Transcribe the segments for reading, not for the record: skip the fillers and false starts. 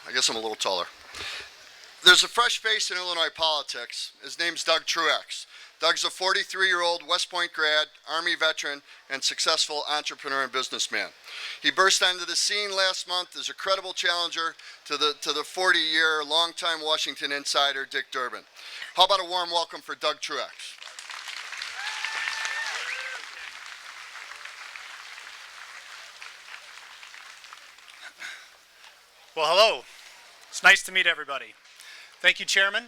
I guess I'm a little taller. There's a fresh face in Illinois politics. His name's Doug Truax. Doug's a 43-year-old West Point grad, Army veteran, and successful entrepreneur and businessman. He burst onto the scene last month as a credible challenger to the 40-year longtime Washington insider, Dick Durbin. How about a warm welcome for Doug Truax? Well, hello. It's nice to meet everybody. Thank you, Chairman.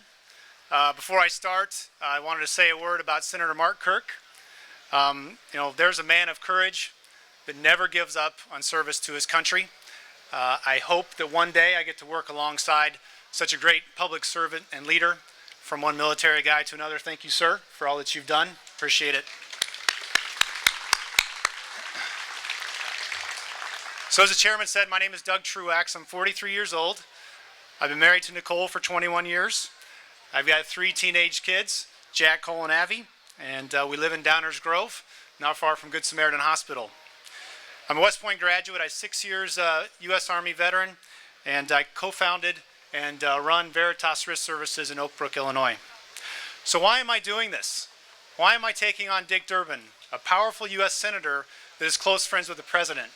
Before I start, I wanted to say a word about Senator Mark Kirk. There's a man of courage that never gives up on service to his country. I hope that one day I get to work alongside such a great public servant and leader, from one military guy to another. Thank you, sir, for all that you've done. Appreciate it. So as the chairman said, my name is Doug Truax. I'm 43 years old. I've been married to Nicole for 21 years. I've got 3 teenage kids, Jack, Cole, and Abby, and we live in Downers Grove, not far from Good Samaritan Hospital. I'm a West Point graduate. I have 6 years U.S. Army veteran, and I co-founded and run Veritas Risk Services in Oak Brook, Illinois. So why am I doing this? Why am I taking on Dick Durbin, a powerful U.S. senator that is close friends with the president?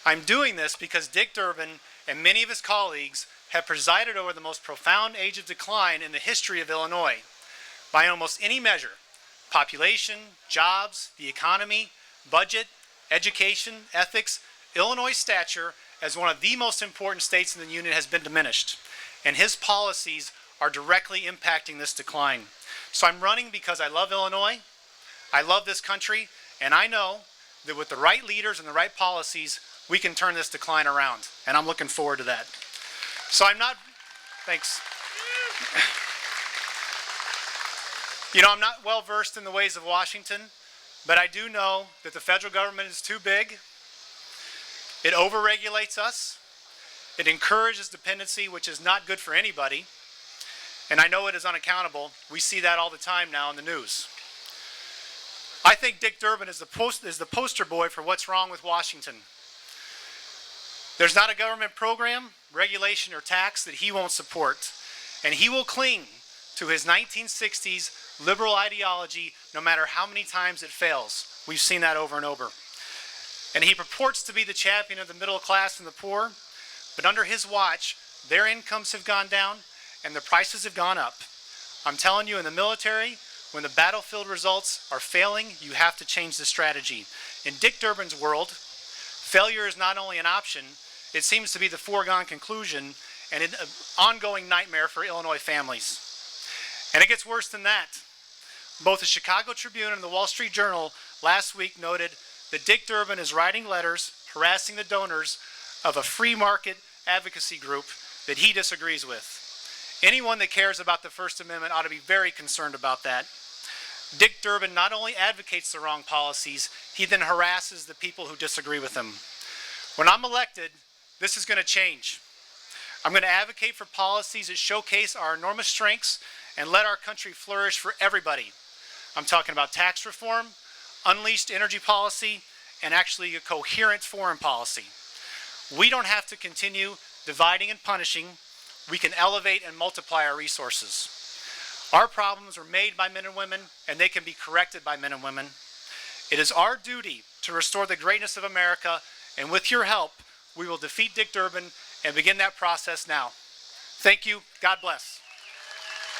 I'm doing this because Dick Durbin and many of his colleagues have presided over the most profound age of decline in the history of Illinois. By almost any measure, population, jobs, the economy, budget, education, ethics, Illinois' stature as one of the most important states in the Union has been diminished, and his policies are directly impacting this decline. So I'm running because I love Illinois, I love this country, and I know that with the right leaders and the right policies, we can turn this decline around, and I'm looking forward to that. So I'm not, thanks. I'm not well versed in the ways of Washington, but I do know that the federal government is too big. It overregulates us. It encourages dependency, which is not good for anybody. And I know it is unaccountable. We see that all the time now in the news. I think Dick Durbin is the poster boy for what's wrong with Washington. There's not a government program, regulation, or tax that he won't support. And he will cling to his 1960s liberal ideology no matter how many times it fails. We've seen that over and over. And he purports to be the champion of the middle class and the poor, but under his watch, their incomes have gone down and the prices have gone up. I'm telling you, in the military, when the battlefield results are failing, you have to change the strategy. In Dick Durbin's world, failure is not only an option, it seems to be the foregone conclusion and an ongoing nightmare for Illinois families. And it gets worse than that. Both the Chicago Tribune and the Wall Street Journal last week noted that Dick Durbin is writing letters harassing the donors of a free market advocacy group that he disagrees with. Anyone that cares about the First Amendment ought to be very concerned about that. Dick Durbin not only advocates the wrong policies, he then harasses the people who disagree with him. When I'm elected, this is going to change. I'm going to advocate for policies that showcase our enormous strengths and let our country flourish for everybody. I'm talking about tax reform, unleashed energy policy, and actually a coherent foreign policy. We don't have to continue dividing and punishing. We can elevate and multiply our resources. Our problems are made by men and women, and they can be corrected by men and women. It is our duty to restore the greatness of America, and with your help, we will defeat Dick Durbin and begin that process now. Thank you. God bless.